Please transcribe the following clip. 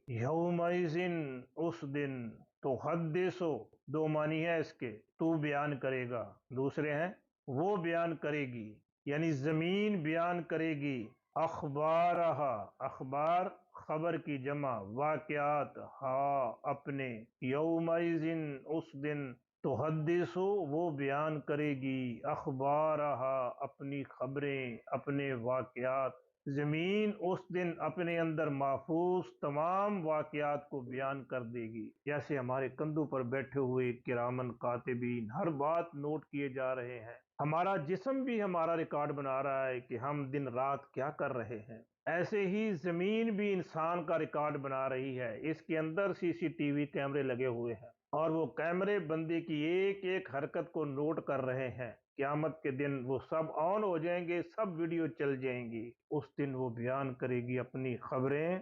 यौमइज़िन उस दिन, तो हद्दिसो दो मानी है इसके, तू बयान करेगा, दूसरे हैं वो बयान करेगी, यानी जमीन बयान करेगी। अखबारहा, अखबार खबर की जमा, वाक़यात हा अपने, यौमइज़िन उस दिन, तो हद्दिसो वो बयान करेगी, अखबारहा अपनी खबरें, अपने वाक़यात। जमीन उस दिन अपने अंदर महफूज तमाम वाकयात को बयान कर देगी। जैसे हमारे कंधों पर बैठे हुए किरामन कातिबीन हर बात नोट किए जा रहे हैं। हमारा जिस्म भी हमारा रिकॉर्ड बना रहा है कि हम दिन रात क्या कर रहे हैं। ऐसे ही जमीन भी इंसान का रिकॉर्ड बना रही है। इसके अंदर सीसीटीवी कैमरे लगे हुए हैं और वो कैमरे बंदे की एक एक हरकत को नोट कर रहे हैं। क़यामत के दिन वो सब ऑन हो जाएंगे, सब वीडियो चल जाएंगी। उस दिन वो बयान करेगी अपनी खबरें,